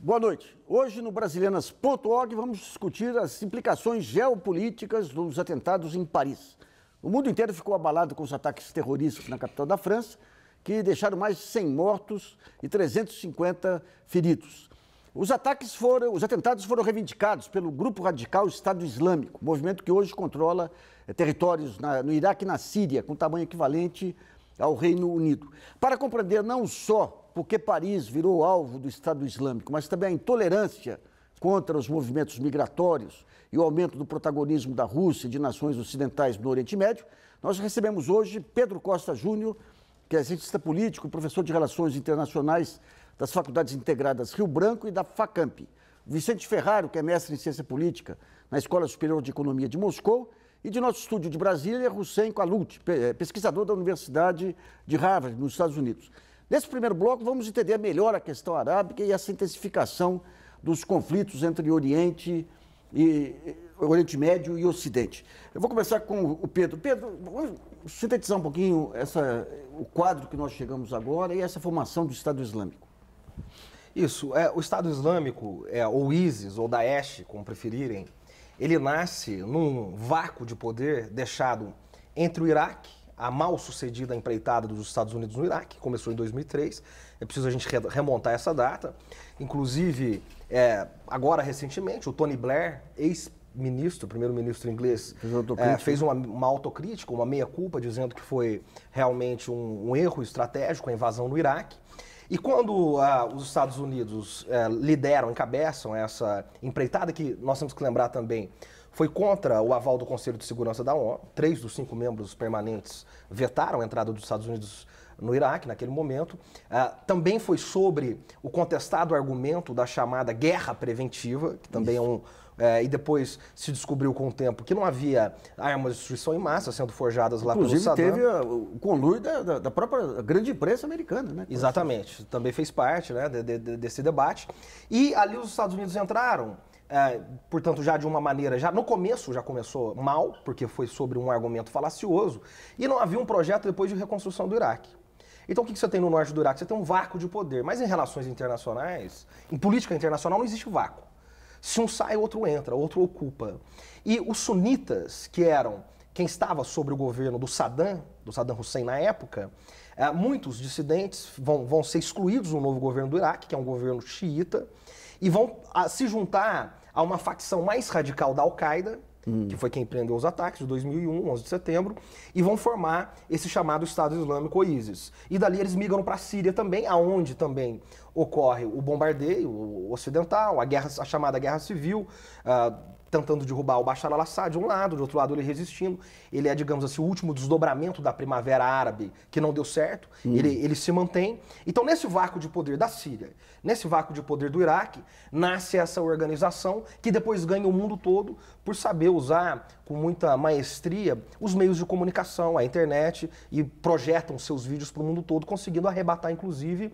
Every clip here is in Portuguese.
Boa noite. Hoje no Brasilianas.org vamos discutir as implicações geopolíticas dos atentados em Paris. O mundo inteiro ficou abalado com os ataques terroristas na capital da França, que deixaram mais de 100 mortos e 350 feridos. Os atentados foram reivindicados pelo grupo radical Estado Islâmico, movimento que hoje controla territórios no Iraque e na Síria, com tamanho equivalente ao Reino Unido. Para compreender não só porque Paris virou alvo do Estado Islâmico, mas também a intolerância contra os movimentos migratórios e o aumento do protagonismo da Rússia e de nações ocidentais no Oriente Médio, nós recebemos hoje Pedro Costa Júnior, que é cientista político, professor de Relações Internacionais das Faculdades Integradas Rio Branco e da FACAMP. Vicente Ferraro, que é mestre em Ciência Política na Escola Superior de Economia de Moscou, e de nosso estúdio de Brasília, Hussein Qualut, pesquisador da Universidade de Harvard, nos Estados Unidos. Nesse primeiro bloco, vamos entender melhor a questão arábica e essa intensificação dos conflitos entre Oriente Médio e Ocidente. Eu vou começar com o Pedro. Pedro, vamos sintetizar um pouquinho o quadro que nós chegamos agora e essa formação do Estado Islâmico. Isso, o Estado Islâmico, ou ISIS, ou Daesh, como preferirem, ele nasce num vácuo de poder deixado entre o Iraque, a mal-sucedida empreitada dos Estados Unidos no Iraque, que começou em 2003, é preciso a gente remontar essa data. Inclusive, agora recentemente, o Tony Blair, ex-ministro, primeiro-ministro inglês, fez uma autocrítica, uma meia-culpa, dizendo que foi realmente um erro estratégico a invasão no Iraque. E quando os Estados Unidos lideram, encabeçam essa empreitada, que nós temos que lembrar também, foi contra o aval do Conselho de Segurança da ONU, 3 dos 5 membros permanentes vetaram a entrada dos Estados Unidos no Iraque naquele momento. Também foi sobre o contestado argumento da chamada guerra preventiva, que também e depois se descobriu com o tempo que não havia armas de destruição em massa sendo forjadas lá pelo Saddam. Inclusive teve o conluio da própria grande imprensa americana, né? Exatamente, também fez parte, né, desse debate. E ali os Estados Unidos entraram, portanto, já de uma maneira, já no começo já começou mal, porque foi sobre um argumento falacioso, e não havia um projeto depois de reconstrução do Iraque. Então o que você tem no norte do Iraque? Você tem um vácuo de poder, mas em relações internacionais, em política internacional não existe vácuo. Se um sai, outro entra, outro ocupa. E os sunitas, que eram quem estava sobre o governo do Saddam Hussein na época, muitos dissidentes vão ser excluídos do novo governo do Iraque, que é um governo xiita, e vão se juntar a uma facção mais radical da Al-Qaeda, que foi quem empreendeu os ataques de 2001, 11 de setembro, e vão formar esse chamado Estado Islâmico, ou ISIS. E dali eles migram para a Síria também, aonde também ocorre o bombardeio ocidental, a chamada Guerra Civil, tentando derrubar o Bashar al-Assad de um lado, de outro lado ele resistindo. Ele é, digamos assim, o último desdobramento da Primavera Árabe, que não deu certo, ele se mantém. Então, nesse vácuo de poder da Síria, nesse vácuo de poder do Iraque, nasce essa organização que depois ganha o mundo todo por saber usar com muita maestria os meios de comunicação, a internet, e projetam seus vídeos para o mundo todo, conseguindo arrebatar, inclusive,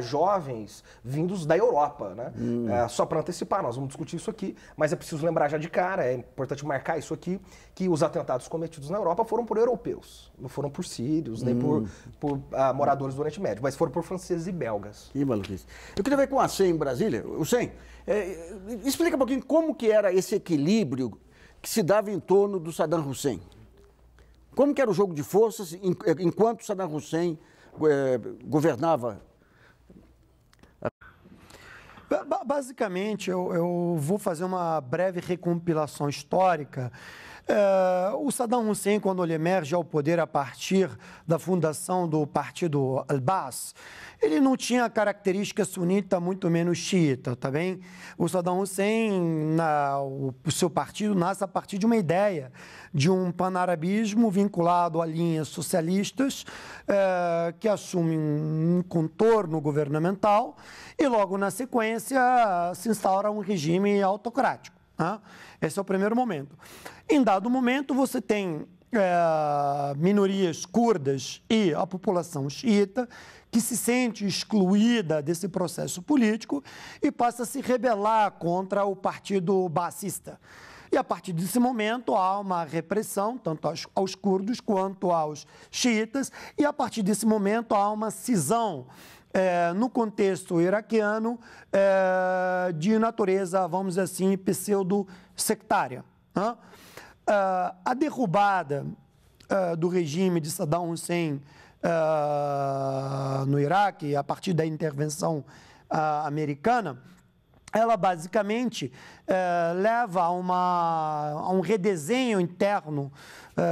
jovens vindos da Europa, né? Só para antecipar, nós vamos discutir isso aqui, mas é preciso lembrar já de cara, é importante marcar isso aqui, que os atentados cometidos na Europa foram por europeus, não foram por sírios, nem por moradores do Oriente Médio, mas foram por franceses e belgas. Que maluquice. Eu queria ver com a Hussein em Brasília. Hussein, explica um pouquinho como que era esse equilíbrio que se dava em torno do Saddam Hussein. Como que era o jogo de forças enquanto Saddam Hussein governava? Basicamente, eu vou fazer uma breve recompilação histórica. O Saddam Hussein, quando ele emerge ao poder a partir da fundação do partido Al-Baas, ele não tinha a característica sunita, muito menos xiita, tá bem? O Saddam Hussein, o seu partido, nasce a partir de uma ideia de um panarabismo vinculado a linhas socialistas que assume um contorno governamental e logo na sequência se instaura um regime autocrático. Esse é o primeiro momento. Em dado momento, você tem minorias curdas e a população xiita que se sente excluída desse processo político e passa a se rebelar contra o partido baasista. E a partir desse momento há uma repressão, tanto aos curdos quanto aos xiitas, e a partir desse momento há uma cisão no contexto iraquiano, de natureza, vamos dizer assim, pseudo-sectária. Né? A derrubada do regime de Saddam Hussein no Iraque, a partir da intervenção americana, ela basicamente leva a um redesenho interno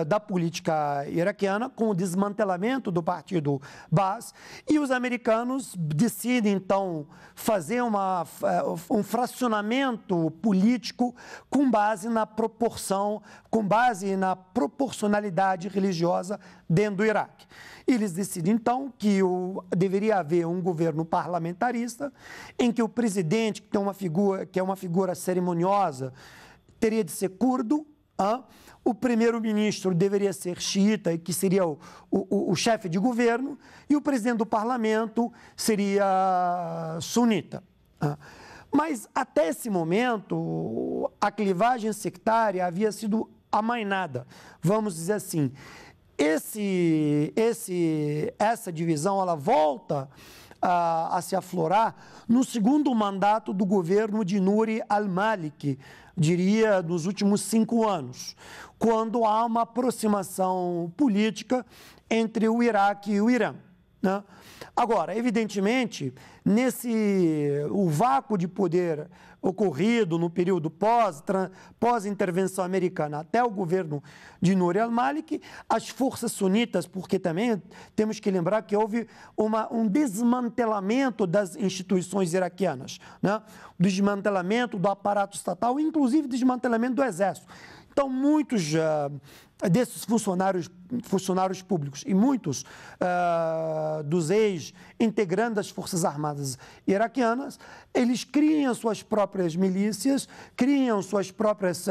da política iraquiana, com o desmantelamento do partido Baas, e os americanos decidem, então, fazer um fracionamento político com base na proporção, com base na proporcionalidade religiosa dentro do Iraque. Eles decidem, então, que deveria haver um governo parlamentarista, em que o presidente, que é uma figura cerimoniosa, teria de ser curdo, o primeiro-ministro deveria ser xiita, que seria o chefe de governo, e o presidente do parlamento seria sunita. Mas, até esse momento, a clivagem sectária havia sido amainada, vamos dizer assim. Essa divisão ela volta a se aflorar no segundo mandato do governo de Nouri al-Maliki, diria, nos últimos 5 anos, quando há uma aproximação política entre o Iraque e o Irã. Né? Agora, evidentemente, o vácuo de poder ocorrido no período pós-intervenção americana até o governo de Nouri al-Maliki, as forças sunitas, porque também temos que lembrar que houve um desmantelamento das instituições iraquianas, né? Desmantelamento do aparato estatal, inclusive desmantelamento do exército. Então, muitos desses funcionários públicos e muitos dos ex-integrantes das Forças Armadas iraquianas, eles criam suas próprias milícias, criam seus próprios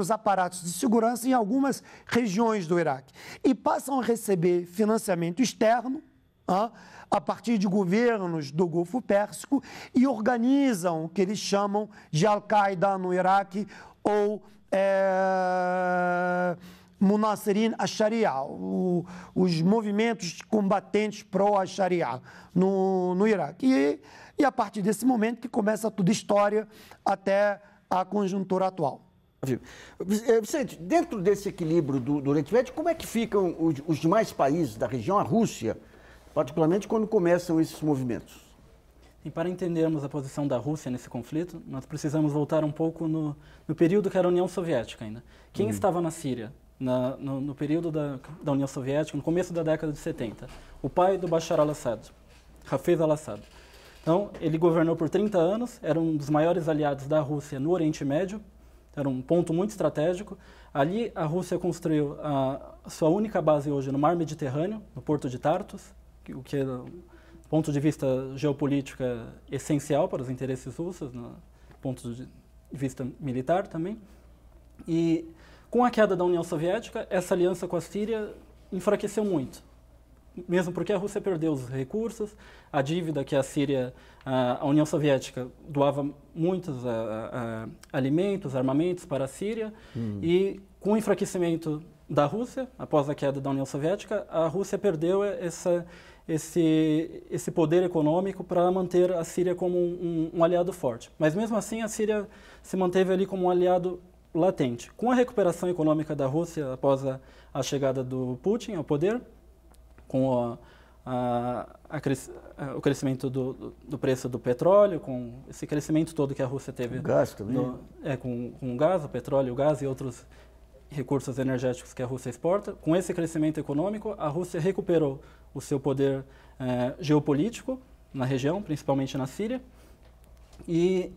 aparatos de segurança em algumas regiões do Iraque e passam a receber financiamento externo, a partir de governos do Golfo Pérsico, e organizam o que eles chamam de Al-Qaeda no Iraque, ou Munassirin al-Sharia, os movimentos combatentes pró-Sharia no Iraque. E a partir desse momento que começa toda a história até a conjuntura atual. Vicente, dentro desse equilíbrio do Oriente Médio, como é que ficam os demais países da região, a Rússia, particularmente quando começam esses movimentos? E para entendermos a posição da Rússia nesse conflito, nós precisamos voltar um pouco no período que era a União Soviética ainda. Quem estava na Síria no período da União Soviética, no começo da década de 70? O pai do Bashar al-Assad, Hafez al-Assad. Então, ele governou por 30 anos, era um dos maiores aliados da Rússia no Oriente Médio, era um ponto muito estratégico. Ali, a Rússia construiu a sua única base hoje no Mar Mediterrâneo, no porto de Tartus, o que é, do ponto de vista geopolítico, é essencial para os interesses russos, do ponto de vista militar também. E com a queda da União Soviética, essa aliança com a Síria enfraqueceu muito, mesmo porque a Rússia perdeu os recursos, a dívida que a Síria, a União Soviética doava muitos alimentos, armamentos para a Síria, e com o enfraquecimento da Rússia, após a queda da União Soviética, a Rússia perdeu esse poder econômico para manter a Síria como um aliado forte. Mas mesmo assim, a Síria se manteve ali como um aliado latente. Com a recuperação econômica da Rússia após a chegada do Putin ao poder, com o crescimento do preço do petróleo, com esse crescimento todo que a Rússia teve. O gás também. Com o gás, o petróleo, o gás e outros recursos energéticos que a Rússia exporta. Com esse crescimento econômico, a Rússia recuperou o seu poder geopolítico na região, principalmente na Síria, e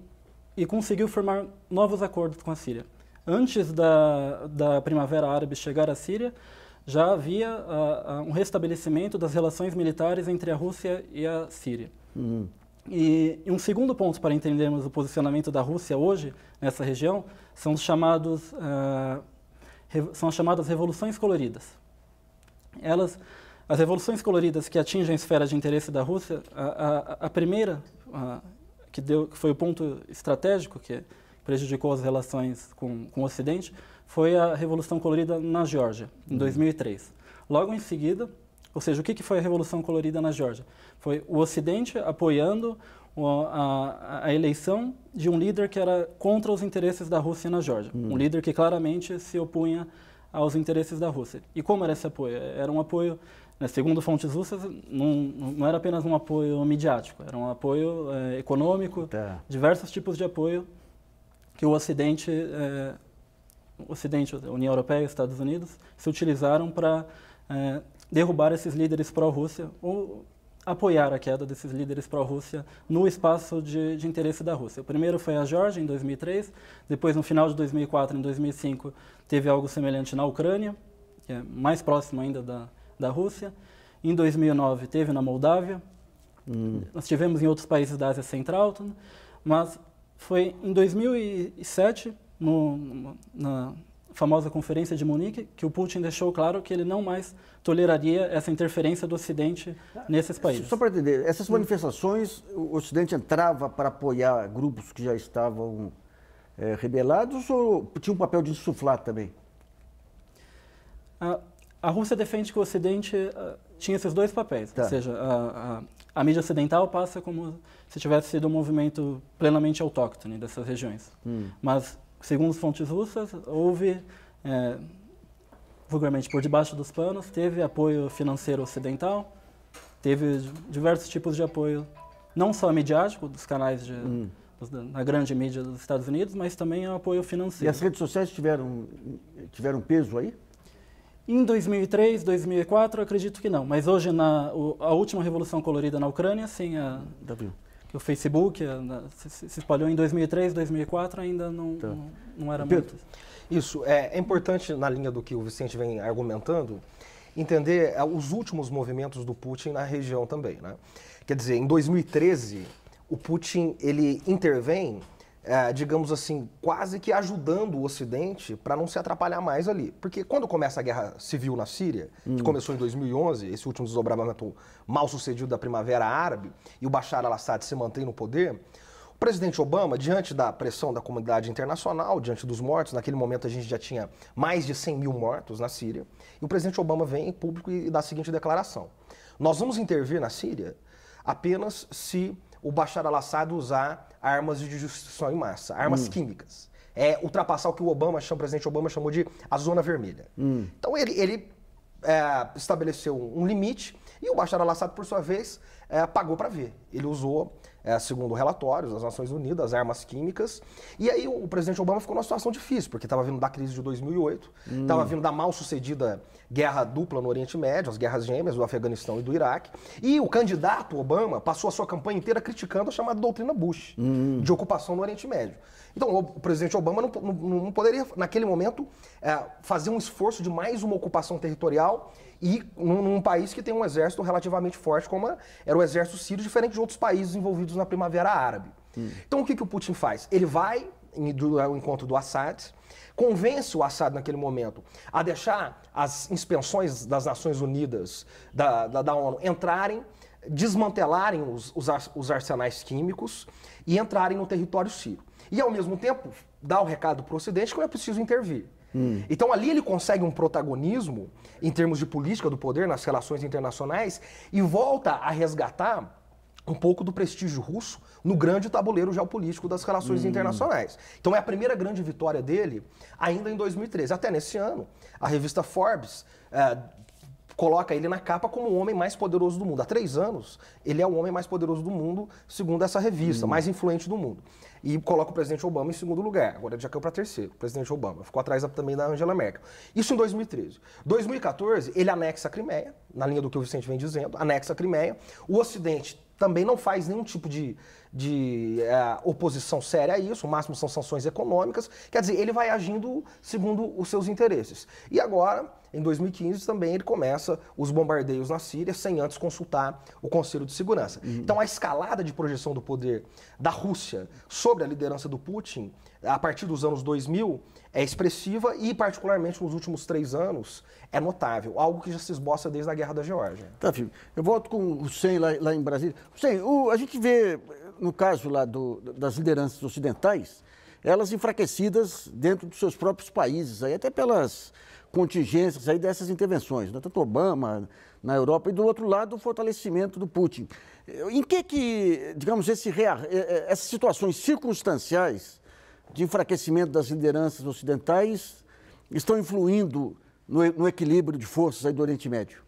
conseguiu formar novos acordos com a Síria. Antes da Primavera Árabe chegar à Síria, já havia um restabelecimento das relações militares entre a Rússia e a Síria. E um segundo ponto para entendermos o posicionamento da Rússia hoje nessa região são as chamadas revoluções coloridas. As revoluções coloridas que atingem a esfera de interesse da Rússia, a primeira, que foi o ponto estratégico que prejudicou as relações com o Ocidente, foi a Revolução Colorida na Geórgia, em 2003. Logo em seguida, Ou seja, o que foi a Revolução Colorida na Geórgia? Foi o Ocidente apoiando a eleição de um líder que era contra os interesses da Rússia na Geórgia. Um líder que claramente se opunha aos interesses da Rússia. E como era esse apoio? Era um apoio, né, segundo fontes russas, não era apenas um apoio midiático, era um apoio econômico, diversos tipos de apoio que o Ocidente, a União Europeia e os Estados Unidos, se utilizaram para derrubar esses líderes pró-Rússia ou apoiar a queda desses líderes pró-Rússia no espaço de interesse da Rússia. O primeiro foi a Geórgia, em 2003, depois, no final de 2004, em 2005, teve algo semelhante na Ucrânia, que é mais próximo ainda da Rússia. Em 2009, teve na Moldávia. Nós tivemos em outros países da Ásia Central, mas foi em 2007, na famosa Conferência de Munique, que o Putin deixou claro que ele não mais toleraria essa interferência do Ocidente nesses países. Só para entender, essas manifestações, o Ocidente entrava para apoiar grupos que já estavam rebelados ou tinha um papel de insuflar também? A Rússia defende que o Ocidente tinha esses dois papéis, ou seja, a mídia ocidental passa como se tivesse sido um movimento plenamente autóctone dessas regiões. Mas, segundo as fontes russas, houve, vulgarmente por debaixo dos panos, teve apoio financeiro ocidental, teve diversos tipos de apoio, não só midiático, dos canais da grande mídia dos Estados Unidos, mas também apoio financeiro. E as redes sociais tiveram peso aí? Em 2003, 2004, acredito que não, mas hoje a última Revolução Colorida na Ucrânia, sim, o Facebook se espalhou em 2003, 2004, ainda não era muito. Isso, é importante, na linha do que o Vicente vem argumentando, entender os últimos movimentos do Putin na região também, né? Quer dizer, em 2013, o Putin, ele intervém, digamos assim, quase que ajudando o Ocidente para não se atrapalhar mais ali. Porque quando começa a guerra civil na Síria, que começou em 2011, esse último desdobramento mal sucedido da Primavera Árabe, e o Bashar al-Assad se mantém no poder, o presidente Obama, diante da pressão da comunidade internacional, diante dos mortos, naquele momento a gente já tinha mais de 100 mil mortos na Síria, e o presidente Obama vem em público e dá a seguinte declaração: nós vamos intervir na Síria apenas se o Bashar al-Assad usar armas de destruição em massa, armas químicas. Ultrapassar o que o presidente Obama chamou de a zona vermelha. Então ele estabeleceu um limite e o Bashar al-Assad, por sua vez, pagou para ver. Ele usou, segundo relatórios das Nações Unidas, armas químicas. E aí o presidente Obama ficou numa situação difícil, porque estava vindo da crise de 2008, estava vindo da mal-sucedida guerra dupla no Oriente Médio, as guerras gêmeas do Afeganistão e do Iraque. E o candidato Obama passou a sua campanha inteira criticando a chamada doutrina Bush, de ocupação no Oriente Médio. Então, o presidente Obama não poderia, naquele momento, fazer um esforço de mais uma ocupação territorial e num país que tem um exército relativamente forte, como era o exército sírio, diferente de outros países envolvidos na Primavera Árabe. Então, o que o Putin faz? Ele vai ao encontro do Assad, convence o Assad naquele momento a deixar as inspeções das Nações Unidas, da ONU, entrarem, desmantelarem os arsenais químicos e entrarem no território sírio. E, ao mesmo tempo, dá o recado para o Ocidente que não é preciso intervir. Então, ali ele consegue um protagonismo, em termos de política do poder, nas relações internacionais, e volta a resgatar um pouco do prestígio russo no grande tabuleiro geopolítico das relações internacionais. Então, é a primeira grande vitória dele, ainda em 2013. Até nesse ano, a revista Forbes coloca ele na capa como o homem mais poderoso do mundo. Há 3 anos, ele é o homem mais poderoso do mundo, segundo essa revista, mais influente do mundo. E coloca o presidente Obama em segundo lugar. Agora ele já caiu para terceiro, o presidente Obama. Ficou atrás também da Angela Merkel. Isso em 2013. 2014, ele anexa a Crimeia, na linha do que o Vicente vem dizendo, anexa a Crimeia. O Ocidente também não faz nenhum tipo de oposição séria a isso, o máximo são sanções econômicas. Quer dizer, ele vai agindo segundo os seus interesses. E agora, em 2015, também ele começa os bombardeios na Síria, sem antes consultar o Conselho de Segurança. Então, a escalada de projeção do poder da Rússia sobre a liderança do Putin, a partir dos anos 2000, é expressiva e, particularmente, nos últimos 3 anos, é notável. Algo que já se esboça desde a Guerra da Geórgia. Tá, filho. Eu volto com o Hussein lá em Brasília. Hussein, a gente vê, no caso lá das lideranças ocidentais, elas enfraquecidas dentro dos seus próprios países, aí até pelas contingências aí dessas intervenções, né? Tanto Obama na Europa e do outro lado o fortalecimento do Putin. Em que digamos, essas situações circunstanciais de enfraquecimento das lideranças ocidentais estão influindo no equilíbrio de forças aí do Oriente Médio?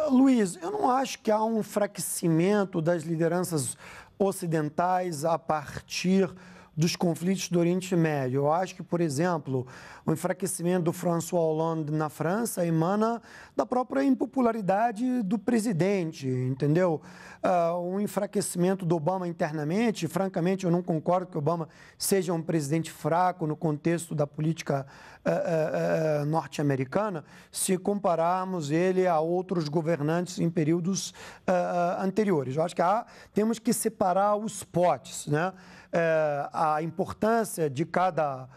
Luiz, eu não acho que há um enfraquecimento das lideranças ocidentais a partir dos conflitos do Oriente Médio. Eu acho que, por exemplo, o enfraquecimento do François Hollande na França emana da própria impopularidade do presidente, entendeu? O enfraquecimento do Obama internamente, francamente, eu não concordo que Obama seja um presidente fraco no contexto da política norte-americana, se compararmos ele a outros governantes em períodos anteriores. Eu acho que temos que separar os potes, né? A importância de cada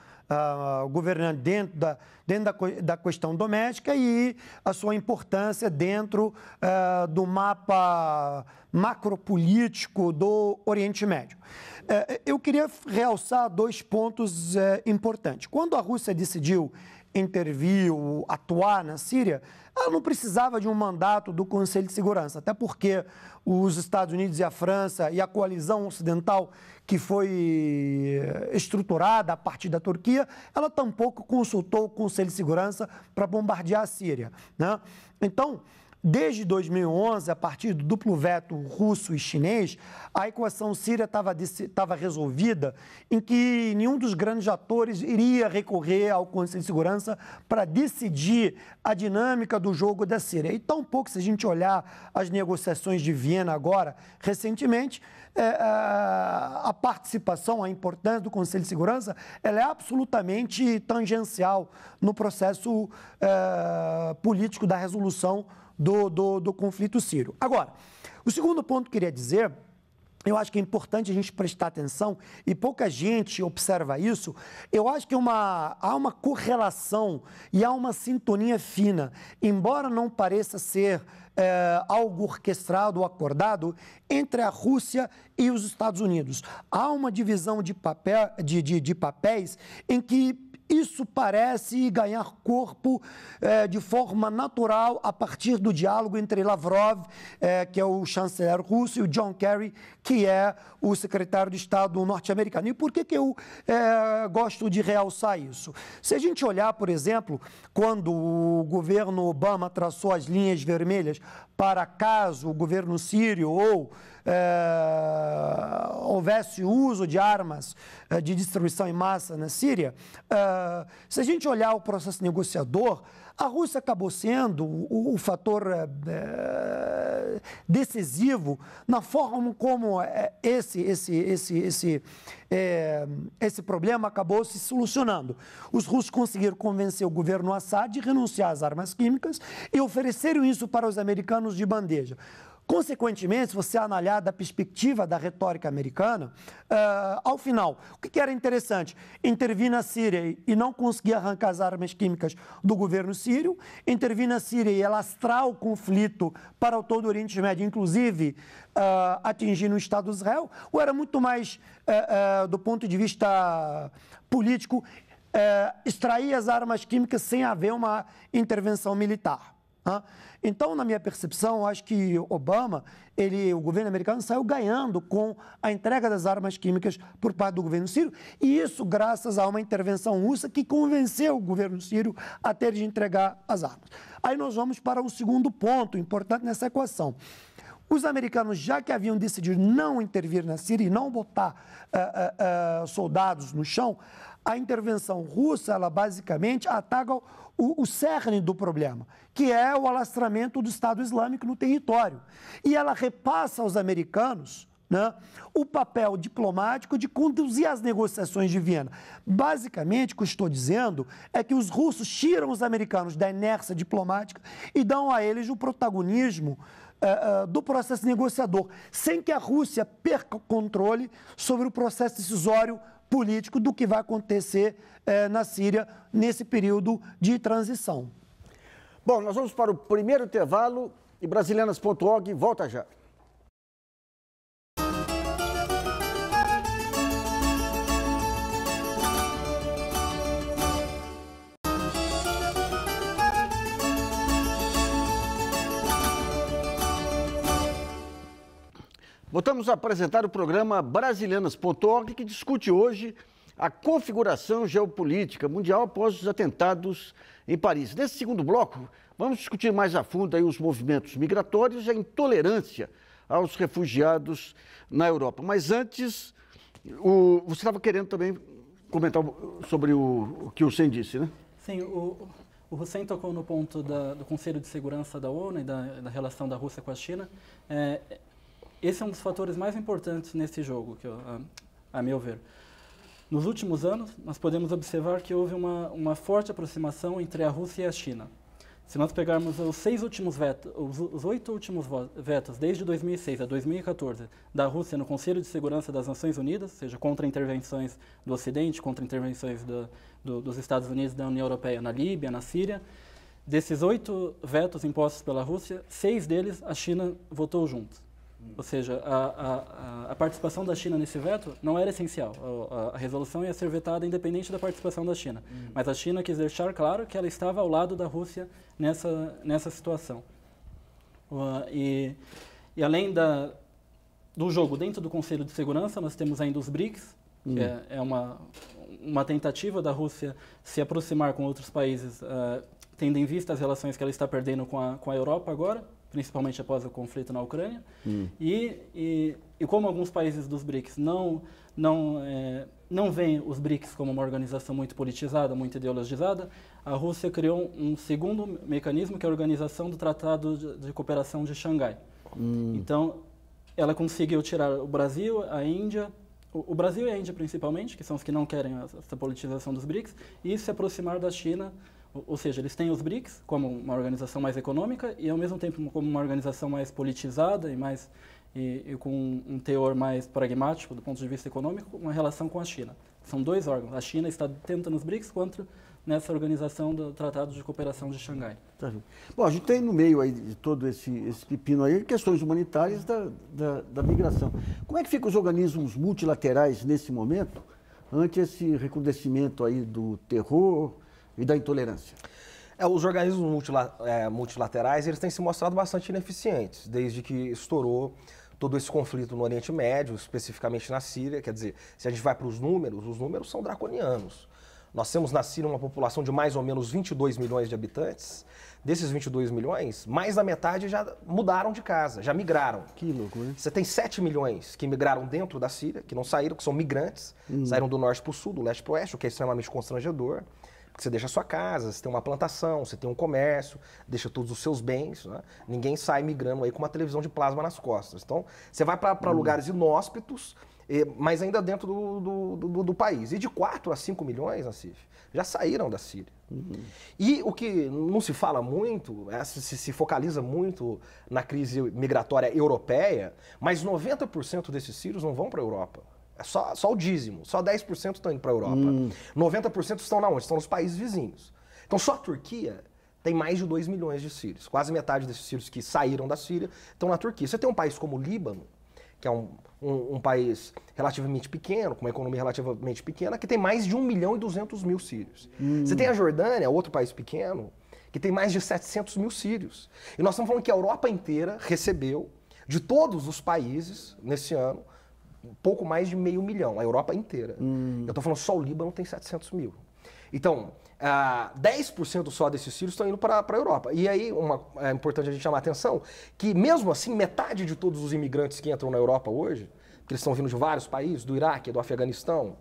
governante dentro da questão doméstica e a sua importância dentro do mapa macropolítico do Oriente Médio. Eu queria realçar dois pontos importantes. Quando a Rússia decidiu intervir, atuar na Síria, ela não precisava de um mandato do Conselho de Segurança, até porque os Estados Unidos e a França e a coalizão ocidental que foi estruturada a partir da Turquia, ela tampouco consultou o Conselho de Segurança para bombardear a Síria, né? Então, desde 2011, a partir do duplo veto russo e chinês, a equação síria estava resolvida em que nenhum dos grandes atores iria recorrer ao Conselho de Segurança para decidir a dinâmica do jogo da Síria. E tampouco, se a gente olhar as negociações de Viena agora, recentemente, a participação, a importância do Conselho de Segurança, ela é absolutamente tangencial no processo político da resolução do conflito sírio. Agora, o segundo ponto que eu queria dizer, eu acho que é importante a gente prestar atenção, e pouca gente observa isso, eu acho que há uma correlação e há uma sintonia fina, embora não pareça ser algo orquestrado ou acordado, entre a Rússia e os Estados Unidos. Há uma divisão de papéis em que isso parece ganhar corpo de forma natural a partir do diálogo entre Lavrov, que é o chanceler russo, e o John Kerry, que é o secretário de Estado norte-americano. E por que eu gosto de realçar isso? Se a gente olhar, por exemplo, quando o governo Obama traçou as linhas vermelhas para caso o governo sírio ou houvesse uso de armas de destruição em massa na Síria, se a gente olhar o processo negociador, a Rússia acabou sendo o fator decisivo na forma como esse problema acabou se solucionando. Os russos conseguiram convencer o governo Assad de renunciar às armas químicas e ofereceram isso para os americanos de bandeja. Consequentemente, se você analisar da perspectiva da retórica americana, ao final, o que era interessante? Intervir na Síria e não conseguir arrancar as armas químicas do governo sírio, intervir na Síria e alastrar o conflito para o todo o Oriente Médio, inclusive atingindo o Estado de Israel, ou era muito mais, do ponto de vista político, extrair as armas químicas sem haver uma intervenção militar? Então, na minha percepção, acho que Obama, o governo americano saiu ganhando com a entrega das armas químicas por parte do governo sírio, e isso graças a uma intervenção russa que convenceu o governo sírio a ter de entregar as armas. Aí nós vamos para o segundo ponto importante nessa equação. Os americanos, já que haviam decidido não intervir na Síria e não botar soldados no chão, a intervenção russa, ela basicamente ataca o cerne do problema, que é o alastramento do Estado Islâmico no território. E ela repassa aos americanos, né, o papel diplomático de conduzir as negociações de Viena. Basicamente, o que eu estou dizendo é que os russos tiram os americanos da inércia diplomática e dão a eles o protagonismo do processo negociador, sem que a Rússia perca o controle sobre o processo decisório político do que vai acontecer na Síria nesse período de transição. Bom, nós vamos para o primeiro intervalo e Brasilianas.org volta já. Voltamos a apresentar o programa Brasilianas.org, que discute hoje a configuração geopolítica mundial após os atentados em Paris. Nesse segundo bloco, vamos discutir mais a fundo aí os movimentos migratórios e a intolerância aos refugiados na Europa. Mas antes, você estava querendo também comentar sobre o que o Hussein disse, né? Sim, o Hussein tocou no ponto do Conselho de Segurança da ONU e da relação da Rússia com a China. Esse é um dos fatores mais importantes nesse jogo, a meu ver. Nos últimos anos, nós podemos observar que houve uma forte aproximação entre a Rússia e a China. Se nós pegarmos os 8 últimos vetos, desde 2006 a 2014, da Rússia no Conselho de Segurança das Nações Unidas, seja contra intervenções do Ocidente, contra intervenções dos Estados Unidos e da União Europeia na Líbia, na Síria, desses 8 vetos impostos pela Rússia, 6 deles a China votou junto. Ou seja, a participação da China nesse veto não era essencial. A resolução ia ser vetada independente da participação da China. Mas a China quis deixar claro que ela estava ao lado da Rússia nessa situação. E além do jogo dentro do Conselho de Segurança, nós temos ainda os BRICS, que é uma tentativa da Rússia se aproximar com outros países, tendo em vista as relações que ela está perdendo com a Europa agora, principalmente após o conflito na Ucrânia. E como alguns países dos BRICS não veem os BRICS como uma organização muito politizada, muito ideologizada, a Rússia criou um segundo mecanismo, que é a Organização do Tratado de Cooperação de Xangai. Então, ela conseguiu tirar o Brasil, a Índia, o Brasil e a Índia principalmente, que são os que não querem essa politização dos BRICS, e se aproximar da China. Ou seja, eles têm os BRICS como uma organização mais econômica e, ao mesmo tempo, como uma organização mais politizada e com um teor mais pragmático do ponto de vista econômico, uma relação com a China. São 2 órgãos. A China está tanto nos BRICS quanto nessa organização do Tratado de Cooperação de Xangai. Tá. Bom, a gente tem no meio aí de todo esse pepino aí questões humanitárias da migração. Como é que ficam os organismos multilaterais nesse momento, ante esse recrudescimento aí do terror e da intolerância? Os organismos multilaterais eles têm se mostrado bastante ineficientes, desde que estourou todo esse conflito no Oriente Médio, especificamente na Síria. Quer dizer, se a gente vai para os números são draconianos. Nós temos na Síria uma população de mais ou menos 22 milhões de habitantes. Desses 22 milhões, mais da metade já mudaram de casa, já migraram. Que loucura, hein? Você tem 7 milhões que migraram dentro da Síria, que não saíram, que são migrantes, saíram do norte para o sul, do leste para o oeste, o que é extremamente constrangedor. Porque você deixa a sua casa, você tem uma plantação, você tem um comércio, deixa todos os seus bens, né? Ninguém sai migrando aí com uma televisão de plasma nas costas. Então, você vai para lugares inóspitos, mas ainda dentro do país. E de 4 a 5 milhões, Nassif, já saíram da Síria. E o que não se fala muito, se focaliza muito na crise migratória europeia, mas 90% desses sírios não vão para a Europa. É só o dízimo, só 10% estão indo para a Europa. 90% estão na onde? Estão nos países vizinhos. Então só a Turquia tem mais de 2 milhões de sírios. Quase metade desses sírios que saíram da Síria estão na Turquia. Você tem um país como o Líbano, que é um país relativamente pequeno, com uma economia relativamente pequena, que tem mais de 1.200.000 sírios. Você tem a Jordânia, outro país pequeno, que tem mais de 700.000 sírios. E nós estamos falando que a Europa inteira recebeu, de todos os países, nesse ano, pouco mais de 500 mil, a Europa inteira. Eu estou falando só o Líbano tem 700.000. Então, 10% só desses sírios estão indo para a Europa. E aí, é importante a gente chamar a atenção que, mesmo assim, metade de todos os imigrantes que entram na Europa hoje, que eles estão vindo de vários países, do Iraque, do Afeganistão,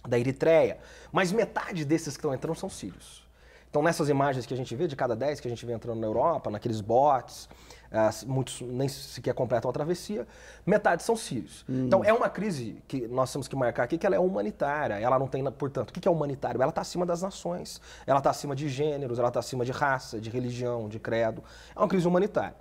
da Eritreia, mas metade desses que estão entrando são sírios. Então, nessas imagens que a gente vê, de cada 10 que a gente vê entrando na Europa, naqueles botes, muitos nem sequer completam a travessia, metade são sírios. Então, é uma crise que nós temos que marcar aqui, que ela é humanitária. Ela não tem, portanto, o que é humanitário? Ela está acima das nações, ela está acima de gêneros, ela está acima de raça, de religião, de credo. É uma crise humanitária.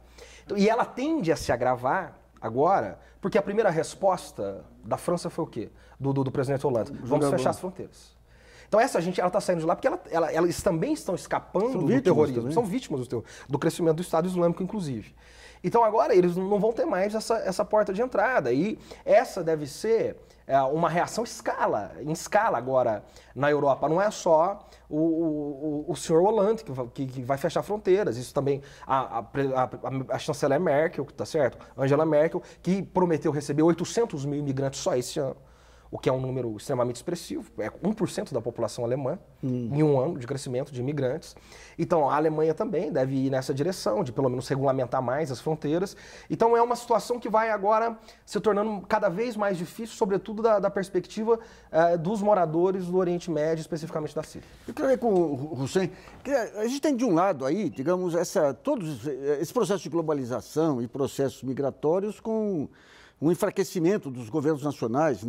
Então, e ela tende a se agravar agora, porque a primeira resposta da França foi o quê? Do presidente Hollande. Vamos fechar as fronteiras. Então essa gente, ela está saindo de lá porque elas também estão escapando do terrorismo. Também. São vítimas do crescimento do Estado Islâmico, inclusive. Então agora eles não vão ter mais essa porta de entrada. E essa deve ser uma reação em escala agora na Europa. Não é só o senhor Hollande que vai fechar fronteiras. Isso também a chanceler Merkel, tá certo? Angela Merkel, que prometeu receber 800 mil imigrantes só esse ano, o que é um número extremamente expressivo, é 1% da população alemã em um ano de crescimento de imigrantes. Então, a Alemanha também deve ir nessa direção, de pelo menos regulamentar mais as fronteiras. Então, é uma situação que vai agora se tornando cada vez mais difícil, sobretudo da perspectiva dos moradores do Oriente Médio, especificamente da Síria. Eu queria ver com o Hussein, que a gente tem de um lado aí, digamos, todos esse processo de globalização e processos migratórios com um enfraquecimento dos governos nacionais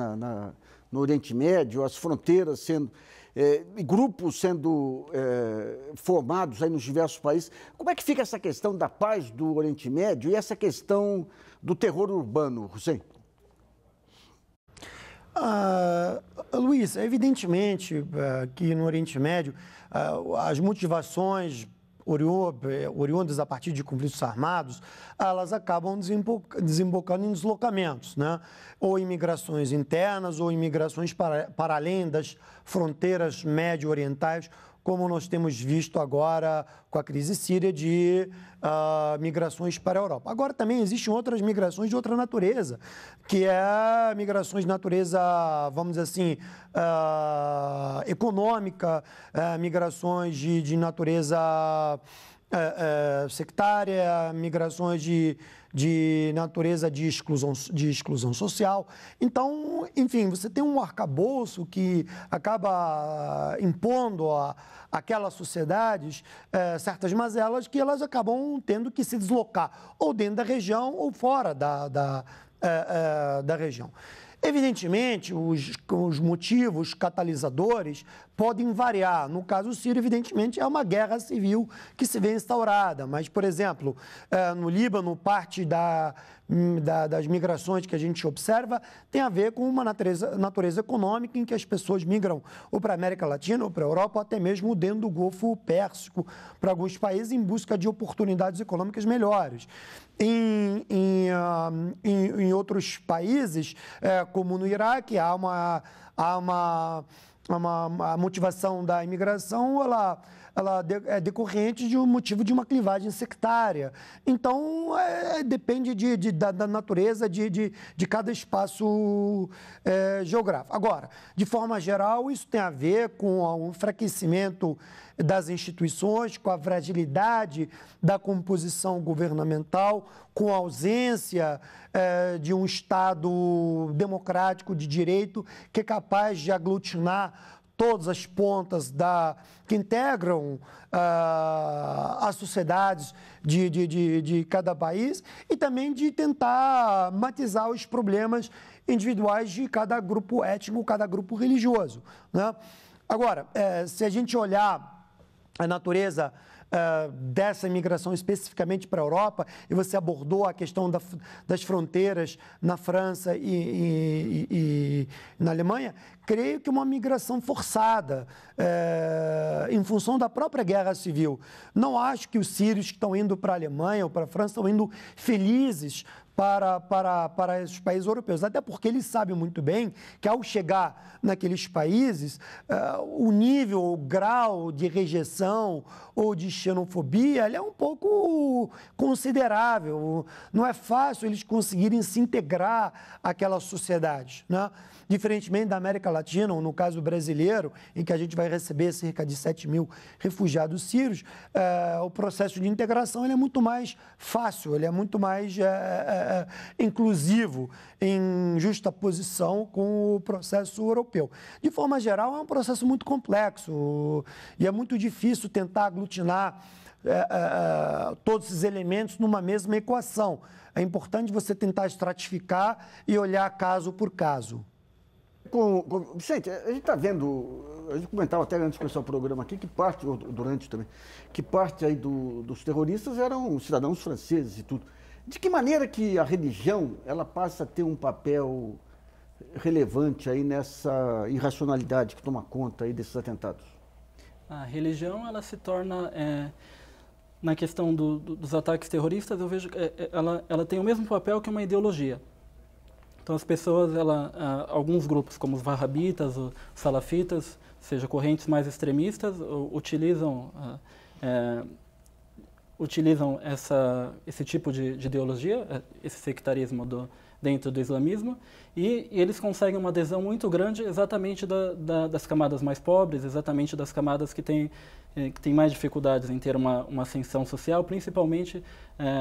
no Oriente Médio, as fronteiras sendo, grupos sendo formados aí nos diversos países. Como é que fica essa questão da paz do Oriente Médio e essa questão do terror urbano, Hussein? Luiz, evidentemente que no Oriente Médio as motivações oriundas a partir de conflitos armados, elas acabam desembocando em deslocamentos, né? Ou imigrações internas ou imigrações para além das fronteiras médio-orientais, como nós temos visto agora com a crise síria de migrações para a Europa. Agora também existem outras migrações de outra natureza, que é migrações de natureza, vamos dizer assim, econômica, migrações de natureza sectária, migrações de natureza de exclusão social. Então, enfim, você tem um arcabouço que acaba impondo àquelas sociedades certas mazelas que elas acabam tendo que se deslocar ou dentro da região ou fora da região. Evidentemente, os motivos catalisadores podem variar. No caso sírio, evidentemente, é uma guerra civil que se vê instaurada. Mas, por exemplo, no Líbano, parte das migrações que a gente observa tem a ver com uma natureza econômica em que as pessoas migram ou para a América Latina ou para a Europa, ou até mesmo dentro do Golfo Pérsico, para alguns países em busca de oportunidades econômicas melhores. Em outros países, como no Iraque, a motivação da imigração, ela é decorrente de um motivo de uma clivagem sectária. Então, depende da natureza de cada espaço geográfico. Agora, de forma geral, isso tem a ver com o enfraquecimento das instituições, com a fragilidade da composição governamental, com a ausência de um Estado democrático de direito que é capaz de aglutinar todas as pontas que integram as sociedades de cada país e também de tentar matizar os problemas individuais de cada grupo étnico, cada grupo religioso, né? Agora, se a gente olhar a natureza dessa imigração especificamente para a Europa, e você abordou a questão das fronteiras na França e na Alemanha, creio que uma migração forçada em função da própria guerra civil. Não acho que os sírios que estão indo para a Alemanha ou para a França estão indo felizes para os países europeus, até porque eles sabem muito bem que ao chegar naqueles países, o nível, o grau de rejeição ou de xenofobia ele é um pouco considerável. Não é fácil eles conseguirem se integrar àquela sociedade, né? Diferentemente da América Latina, ou no caso brasileiro, em que a gente vai receber cerca de 7 mil refugiados sírios, o processo de integração ele é muito mais fácil, ele é muito mais inclusivo, em justaposição com o processo europeu. De forma geral, é um processo muito complexo e é muito difícil tentar aglutinar todos esses elementos numa mesma equação. É importante você tentar estratificar e olhar caso por caso. Vicente, a gente está vendo, a gente comentava até antes de começar o programa aqui, que parte, ou durante também, que parte aí dos terroristas eram cidadãos franceses e tudo. De que maneira que a religião ela passa a ter um papel relevante aí nessa irracionalidade que toma conta aí desses atentados? A religião ela se torna, na questão dos ataques terroristas, eu vejo que ela tem o mesmo papel que uma ideologia. Então as pessoas, alguns grupos como os wahhabitas, os salafitas, seja correntes mais extremistas, utilizam esse tipo de ideologia, esse sectarismo dentro do islamismo, e eles conseguem uma adesão muito grande exatamente das camadas mais pobres, exatamente das camadas que têm mais dificuldades em ter uma ascensão social, principalmente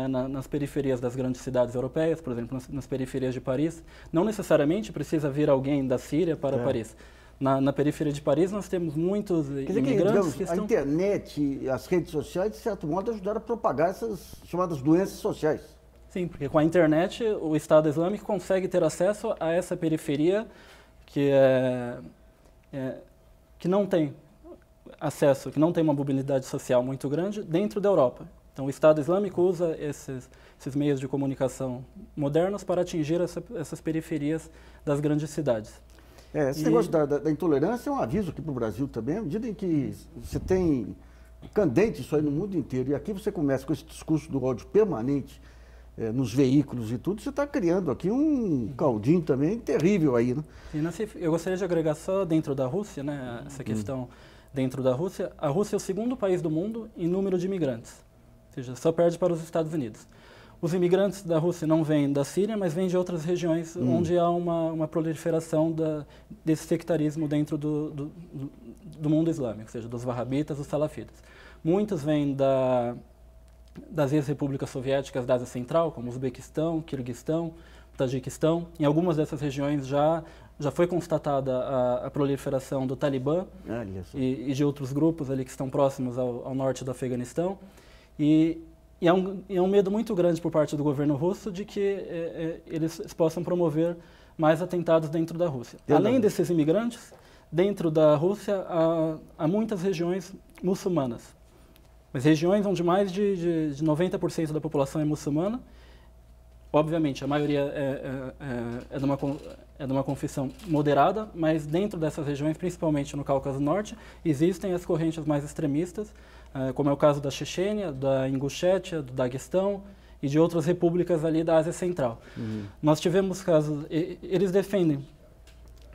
nas periferias das grandes cidades europeias, por exemplo, nas periferias de Paris. Não necessariamente precisa vir alguém da Síria para Paris. Na periferia de Paris nós temos muitos imigrantes que estão... A internet e as redes sociais, de certo modo, ajudaram a propagar essas chamadas doenças sociais. Sim, porque com a internet o Estado Islâmico consegue ter acesso a essa periferia que não tem acesso, que não tem uma mobilidade social muito grande dentro da Europa. Então o Estado Islâmico usa esses meios de comunicação modernos para atingir essas periferias das grandes cidades. Esse negócio da intolerância é um aviso aqui para o Brasil também, à medida em que você tem candente isso aí no mundo inteiro, e aqui você começa com esse discurso do ódio permanente nos veículos e tudo, você está criando aqui um caldinho também terrível aí, né? Sim, Nassif, eu gostaria de agregar só dentro da Rússia, né, essa questão dentro da Rússia. A Rússia é o segundo país do mundo em número de imigrantes, ou seja, só perde para os Estados Unidos. Os imigrantes da Rússia não vêm da Síria, mas vêm de outras regiões onde há uma proliferação desse sectarismo dentro do mundo islâmico, ou seja, dos wahhabitas, dos salafitas. Muitos vêm das ex-repúblicas soviéticas da Ásia Central, como Uzbequistão, Quirguistão, Tajiquistão. Em algumas dessas regiões já foi constatada a proliferação do Talibã e de outros grupos ali que estão próximos ao norte do Afeganistão. E é um medo muito grande por parte do governo russo de que eles possam promover mais atentados dentro da Rússia. Além desses imigrantes, dentro da Rússia há muitas regiões muçulmanas. Mas regiões onde mais de 90% da população é muçulmana. Obviamente, a maioria é de uma confissão moderada, mas dentro dessas regiões, principalmente no Cáucaso Norte, existem as correntes mais extremistas, como é o caso da Chechênia, da Ingushétia, do Daguestão e de outras repúblicas ali da Ásia Central. Nós tivemos casos, eles defendem,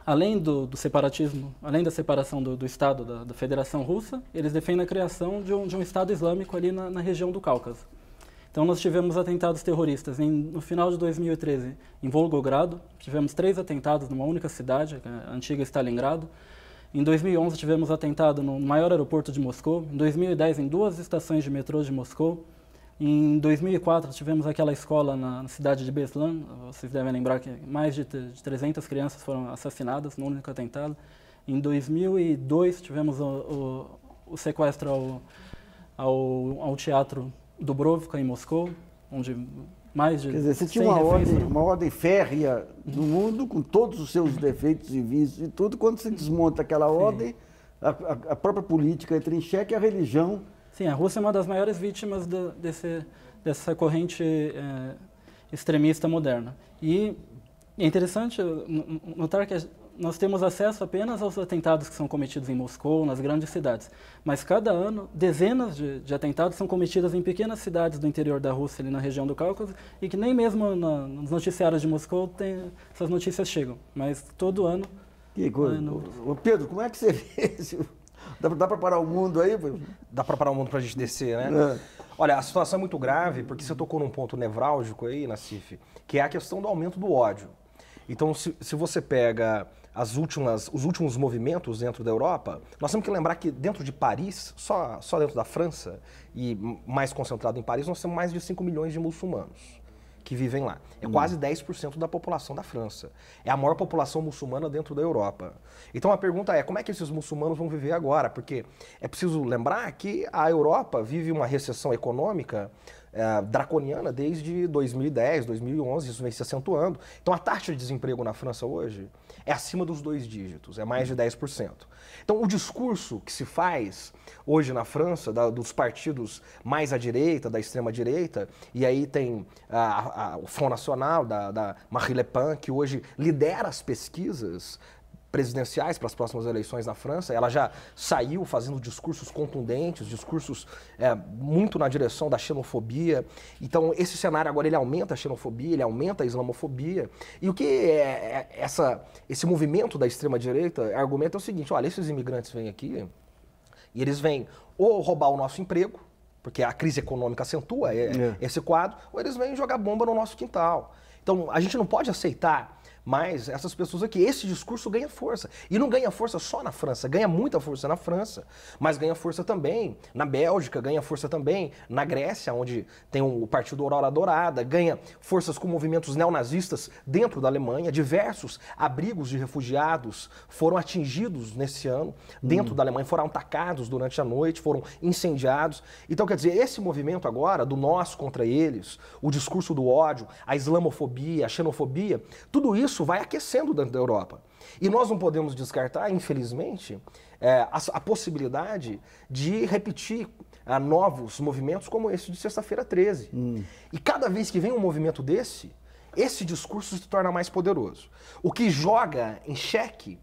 além do separatismo, além da separação do Estado, da Federação Russa, eles defendem a criação de um Estado Islâmico ali na região do Cáucaso. Então nós tivemos atentados terroristas no final de 2013 em Volgogrado, tivemos 3 atentados numa única cidade, a antiga Stalingrado. Em 2011 tivemos atentado no maior aeroporto de Moscou, em 2010 em 2 estações de metrô de Moscou. Em 2004 tivemos aquela escola na cidade de Beslan, vocês devem lembrar que mais de 300 crianças foram assassinadas no único atentado. Em 2002 tivemos o sequestro ao teatro Dubrovka, em Moscou, onde mais de... Quer dizer, você tinha uma ordem férrea no mundo, com todos os seus defeitos e vícios e tudo. Quando você desmonta aquela ordem, a própria política entra em xeque e a religião... Sim, a Rússia é uma das maiores vítimas dessa corrente extremista moderna. E é interessante notar que nós temos acesso apenas aos atentados que são cometidos em Moscou, nas grandes cidades. Mas cada ano, dezenas de atentados são cometidos em pequenas cidades do interior da Rússia, ali na região do Cáucaso, e que nem mesmo nos noticiários de Moscou essas notícias chegam. Mas todo ano... Que coisa. Pedro, como é que você vê isso? Dá para parar o mundo aí? Dá para parar o mundo para a gente descer, né? Olha, a situação é muito grave, porque você tocou num ponto nevrálgico aí, Nassif, que é a questão do aumento do ódio. Então, se você pega os últimos movimentos dentro da Europa, nós temos que lembrar que dentro de Paris, só dentro da França, e mais concentrado em Paris, nós temos mais de 5 milhões de muçulmanos que vivem lá. É quase 10% da população da França. É a maior população muçulmana dentro da Europa. Então a pergunta é, como é que esses muçulmanos vão viver agora? Porque é preciso lembrar que a Europa vive uma recessão econômica draconiana desde 2010, 2011, isso vem se acentuando. Então a taxa de desemprego na França hoje é acima dos 2 dígitos, é mais de 10%. Então o discurso que se faz hoje na França, dos partidos mais à direita, da extrema-direita, e aí tem o Front National, da Marine Le Pen, que hoje lidera as pesquisas presidenciais para as próximas eleições na França. Ela já saiu fazendo discursos contundentes, discursos muito na direção da xenofobia. Então, esse cenário agora ele aumenta a xenofobia, ele aumenta a islamofobia. E o que esse movimento da extrema-direita argumenta é o seguinte: olha, esses imigrantes vêm aqui e eles vêm ou roubar o nosso emprego, porque a crise econômica acentua esse quadro, ou eles vêm jogar bomba no nosso quintal. Então, a gente não pode aceitar mais essas pessoas aqui. Esse discurso ganha força. E não ganha força só na França, ganha muita força na França, mas ganha força também na Bélgica, ganha força também na Grécia, onde tem o Partido Aurora Dourada, ganha forças com movimentos neonazistas dentro da Alemanha. Diversos abrigos de refugiados foram atingidos nesse ano dentro da Alemanha, foram atacados durante a noite, foram incendiados. Então, quer dizer, esse movimento agora, do nós contra eles, o discurso do ódio, a islamofobia, a xenofobia, tudo isso vai aquecendo dentro da Europa. E nós não podemos descartar, infelizmente, a possibilidade de repetir novos movimentos como esse de sexta-feira 13. E cada vez que vem um movimento desse, esse discurso se torna mais poderoso. O que joga em xeque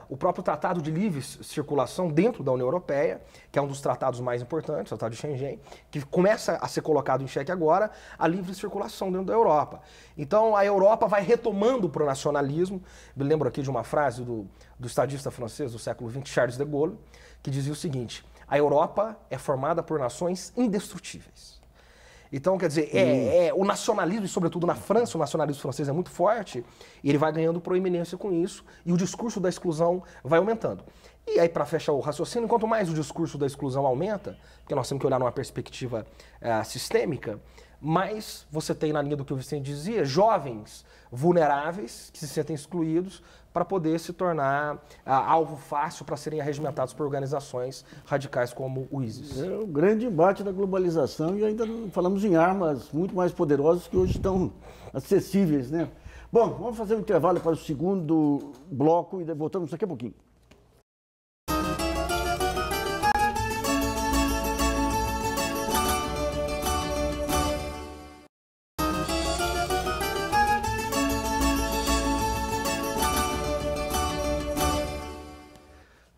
o próprio Tratado de Livre Circulação dentro da União Europeia, que é um dos tratados mais importantes, o Tratado de Schengen, que começa a ser colocado em xeque agora a livre circulação dentro da Europa. Então, a Europa vai retomando para o nacionalismo. Me lembro aqui de uma frase do estadista francês do século XX, Charles de Gaulle, que dizia o seguinte: a Europa é formada por nações indestrutíveis. Então, quer dizer, o nacionalismo, e sobretudo na França, o nacionalismo francês é muito forte, e ele vai ganhando proeminência com isso, e o discurso da exclusão vai aumentando. E aí, para fechar o raciocínio, quanto mais o discurso da exclusão aumenta, porque nós temos que olhar numa perspectiva sistêmica, mais você tem, na linha do que o Vicente dizia, jovens vulneráveis que se sentem excluídos para poder se tornar alvo fácil para serem arregimentados por organizações radicais como o ISIS. É o grande embate da globalização, e ainda falamos em armas muito mais poderosas que hoje estão acessíveis, né? Bom, vamos fazer um intervalo para o segundo bloco e voltamos daqui a pouquinho.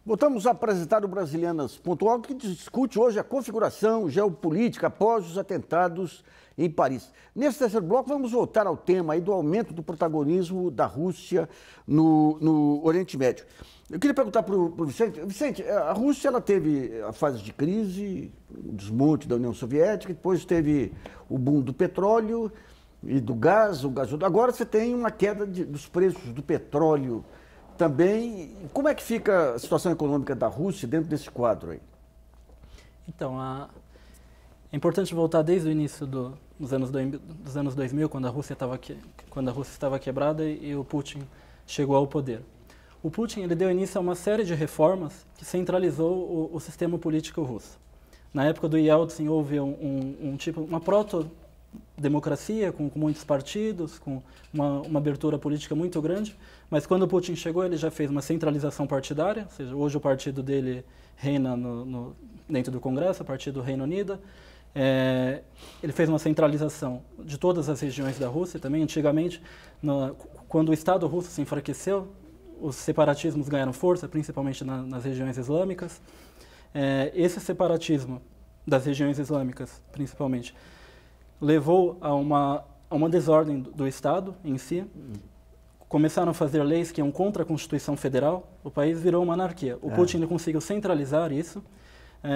Voltamos a apresentar o Brasilianas.org, que discute hoje a configuração geopolítica após os atentados em Paris. Nesse terceiro bloco, vamos voltar ao tema aí do aumento do protagonismo da Rússia no Oriente Médio. Eu queria perguntar para o Vicente. Vicente, a Rússia ela teve a fase de crise, o desmonte da União Soviética, depois teve o boom do petróleo e do gás, o gasoduto. Agora você tem uma queda dos preços do petróleo também. Como é que fica a situação econômica da Rússia dentro desse quadro aí? Então, é importante voltar desde o início dos anos 2000, quando a Rússia estava quebrada e o Putin chegou ao poder. O Putin ele deu início a uma série de reformas que centralizou o sistema político russo. Na época do Yeltsin houve uma proto-democracia com muitos partidos, com uma abertura política muito grande, mas quando o Putin chegou ele já fez uma centralização partidária, ou seja, hoje o partido dele reina dentro do Congresso, o Partido Reino Unido. Ele fez uma centralização de todas as regiões da Rússia também. Antigamente, quando o Estado russo se enfraqueceu, os separatismos ganharam força, principalmente nas regiões islâmicas. Esse separatismo das regiões islâmicas, principalmente, levou a uma desordem do Estado em si. Começaram a fazer leis que iam contra a Constituição Federal. O país virou uma anarquia. O Putin conseguiu centralizar isso.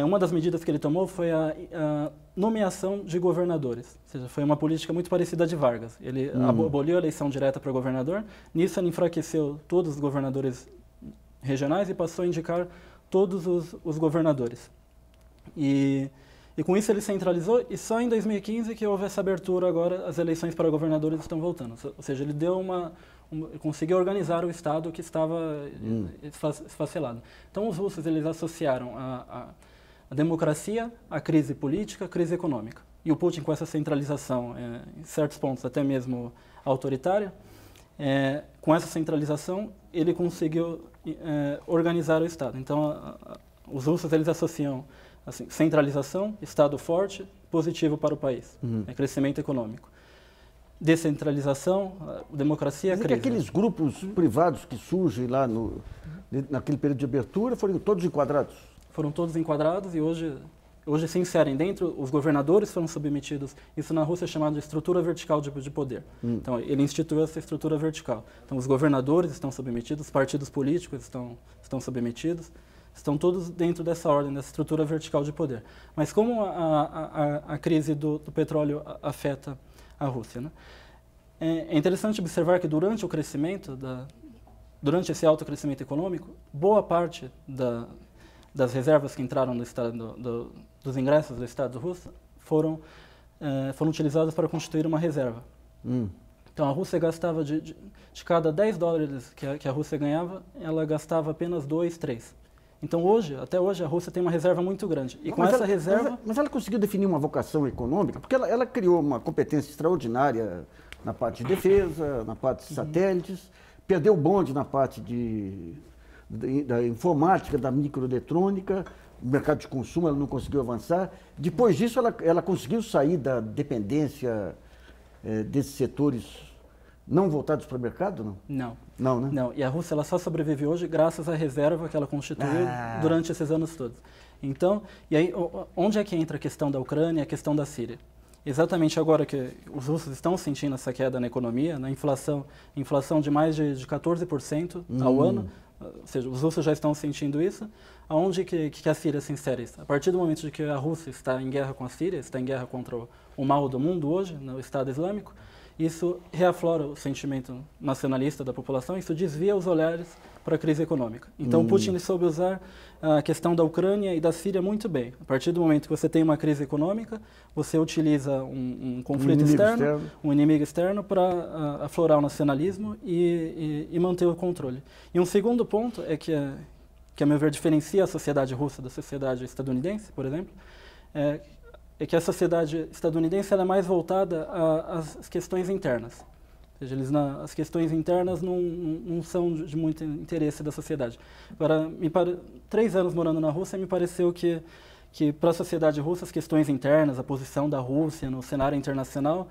Uma das medidas que ele tomou foi a nomeação de governadores. Ou seja, foi uma política muito parecida à de Vargas. Ele aboliu a eleição direta para governador. Nisso ele enfraqueceu todos os governadores regionais e passou a indicar todos os governadores. E com isso ele centralizou, e só em 2015 que houve essa abertura agora, as eleições para governadores estão voltando. Ou seja, ele deu conseguiu organizar o Estado que estava esfacelado. Então os russos eles associaram a democracia à crise política, à crise econômica. E o Putin, com essa centralização, em certos pontos até mesmo autoritária, com essa centralização ele conseguiu organizar o Estado. Então os russos eles associam assim, centralização, Estado forte, positivo para o país, crescimento econômico. descentralização, democracia, Dizem crise. que aqueles grupos privados que surgem lá naquele período de abertura foram todos enquadrados. Foram todos enquadrados e hoje se inserem dentro, os governadores foram submetidos, isso na Rússia é chamado de estrutura vertical de poder. Então, ele instituiu essa estrutura vertical. Então, os governadores estão submetidos, os partidos políticos estão submetidos, estão todos dentro dessa ordem, dessa estrutura vertical de poder. Mas como a crise do petróleo afeta a Rússia, né? É interessante observar que durante o crescimento, durante esse alto crescimento econômico, boa parte das reservas que entraram no estado dos ingressos do Estado russo foram utilizadas para constituir uma reserva. Então, a Rússia gastava, de cada 10 dólares que a Rússia ganhava, ela gastava apenas 2, 3. Então, até hoje, a Rússia tem uma reserva muito grande. E com essa reserva... Mas ela conseguiu definir uma vocação econômica, porque ela criou uma competência extraordinária na parte de defesa, na parte de satélites, perdeu o bonde na parte da informática, da microeletrônica, o mercado de consumo ela não conseguiu avançar. Depois disso, ela conseguiu sair da dependência desses setores não voltados para o mercado, não? Não. Não, né? Não. E a Rússia ela só sobrevive hoje graças à reserva que ela constituiu durante esses anos todos. Então, e aí, onde é que entra a questão da Ucrânia e a questão da Síria? Exatamente agora que os russos estão sentindo essa queda na economia, na inflação de mais de 14% ao ano, ou seja, os russos já estão sentindo isso. Aonde que a Síria se insere isso? A partir do momento de que a Rússia está em guerra com a Síria, está em guerra contra o mal do mundo hoje, no Estado Islâmico, isso reaflora o sentimento nacionalista da população, isso desvia os olhares para a crise econômica. Então, Putin soube usar a questão da Ucrânia e da Síria muito bem. A partir do momento que você tem uma crise econômica, você utiliza um conflito externo, um inimigo externo para aflorar o nacionalismo e manter o controle. E um segundo ponto é que a meu ver diferencia a sociedade russa da sociedade estadunidense, por exemplo, é que a sociedade estadunidense ela é mais voltada às questões internas. Ou seja, as questões internas não são de muito interesse da sociedade. Agora, 3 anos morando na Rússia, me pareceu que para a sociedade russa, as questões internas, a posição da Rússia no cenário internacional,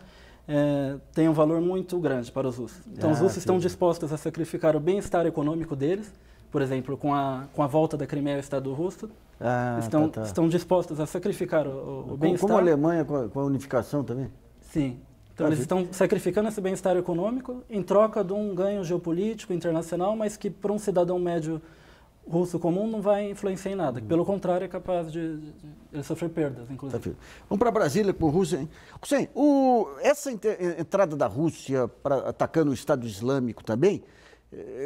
tem um valor muito grande para os russos. Então, os russos estão dispostos a sacrificar o bem-estar econômico deles, por exemplo, com a volta da Crimeia ao Estado russo, estão dispostos a sacrificar o bem-estar. Como a Alemanha com a unificação também? Sim. Então, eles estão sacrificando esse bem-estar econômico em troca de um ganho geopolítico internacional, mas que para um cidadão médio russo comum não vai influenciar em nada. Pelo contrário, é capaz de sofrer perdas, inclusive. Vamos para Brasília com a Rússia, hein? Hussein, essa entrada da Rússia atacando o Estado Islâmico também,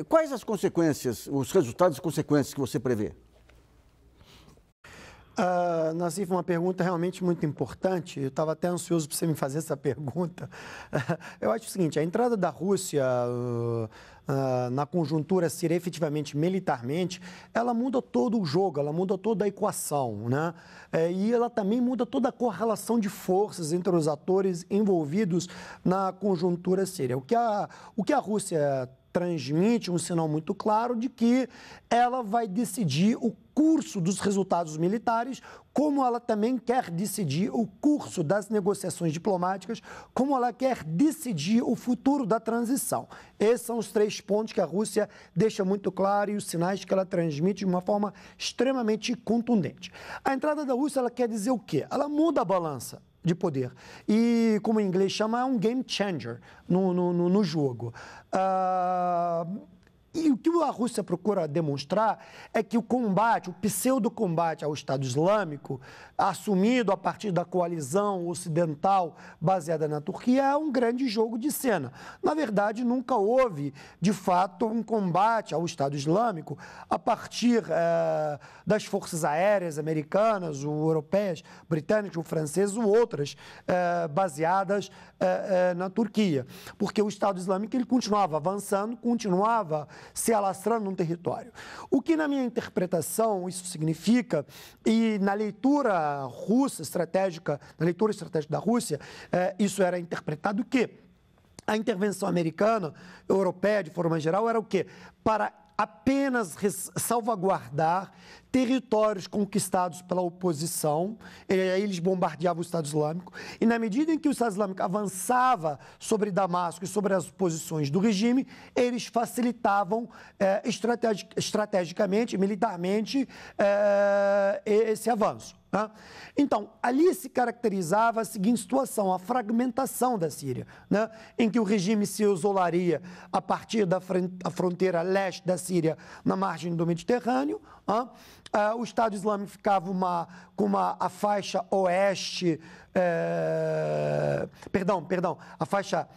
quais as consequências, os resultados e consequências que você prevê? Nassif, uma pergunta realmente muito importante. Eu estava até ansioso para você me fazer essa pergunta. Eu acho o seguinte, a entrada da Rússia na conjuntura síria efetivamente militarmente, ela muda todo o jogo, ela muda toda a equação, né? E ela também muda toda a correlação de forças entre os atores envolvidos na conjuntura síria. O que a Rússia transmite um sinal muito claro de que ela vai decidir o curso dos resultados militares, como ela também quer decidir o curso das negociações diplomáticas, como ela quer decidir o futuro da transição. Esses são os 3 pontos que a Rússia deixa muito claro e os sinais que ela transmite de uma forma extremamente contundente. A entrada da Rússia, ela quer dizer o quê? Ela muda a balança de poder. E, como em inglês chama, é um game changer no jogo. E o que a Rússia procura demonstrar é que o combate, o pseudo-combate ao Estado Islâmico, assumido a partir da coalizão ocidental baseada na Turquia, é um grande jogo de cena. Na verdade, nunca houve, de fato, um combate ao Estado Islâmico a partir das forças aéreas americanas, ou europeias, britânicas, ou francesas, ou outras, baseadas na Turquia. Porque o Estado Islâmico ele continuava avançando, continuava se alastrando num território. O que, na minha interpretação, isso significa, e na leitura russa estratégica, na leitura estratégica da Rússia, isso era interpretado que a intervenção americana, europeia, de forma geral, era o quê? Para apenas salvaguardar territórios conquistados pela oposição, e aí eles bombardeavam o Estado Islâmico, e na medida em que o Estado Islâmico avançava sobre Damasco e sobre as posições do regime, eles facilitavam estrategicamente, militarmente, esse avanço. Né? Então, ali se caracterizava a seguinte situação, a fragmentação da Síria, né? Em que o regime se isolaria a partir da fronteira leste da Síria, na margem do Mediterrâneo. O Estado Islâmico ficava a faixa oeste, a faixa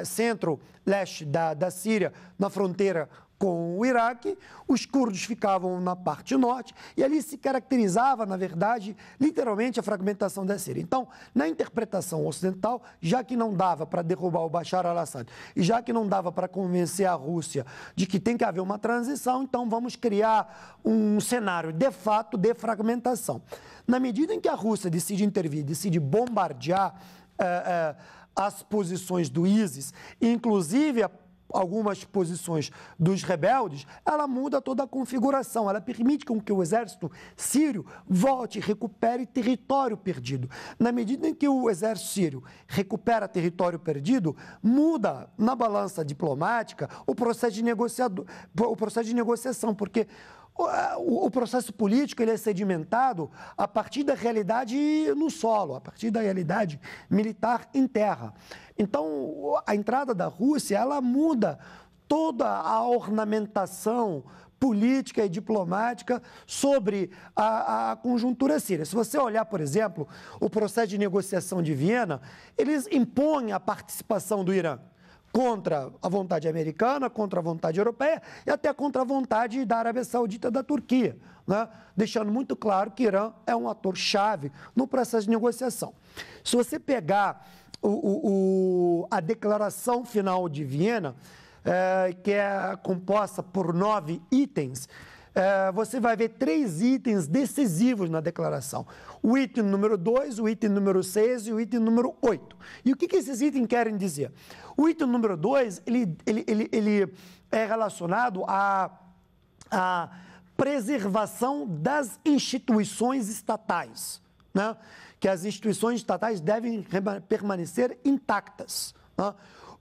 centro-leste da Síria, na fronteira com o Iraque, os curdos ficavam na parte norte, e ali se caracterizava, na verdade, literalmente a fragmentação da Síria. Então, na interpretação ocidental, já que não dava para derrubar o Bashar al-Assad, e já que não dava para convencer a Rússia de que tem que haver uma transição, então vamos criar um cenário, de fato, de fragmentação. Na medida em que a Rússia decide intervir, decide bombardear as posições do ISIS, inclusive algumas posições dos rebeldes, ela muda toda a configuração, ela permite com que o exército sírio volte e recupere território perdido. Na medida em que o exército sírio recupera território perdido, muda na balança diplomática o processo de negociação, porque o processo político ele é sedimentado a partir da realidade no solo, a partir da realidade militar em terra. Então, a entrada da Rússia, ela muda toda a ornamentação política e diplomática sobre a conjuntura síria. Se você olhar, por exemplo, o processo de negociação de Viena, eles impõem a participação do Irã contra a vontade americana, contra a vontade europeia e até contra a vontade da Arábia Saudita e da Turquia, né? Deixando muito claro que o Irã é um ator-chave no processo de negociação. Se você pegar a declaração final de Viena, que é composta por 9 itens, você vai ver 3 itens decisivos na declaração. O item número 2, o item número 6 e o item número 8. E o que esses itens querem dizer? O item número 2, ele é relacionado à preservação das instituições estatais, né? Que as instituições estatais devem permanecer intactas, né?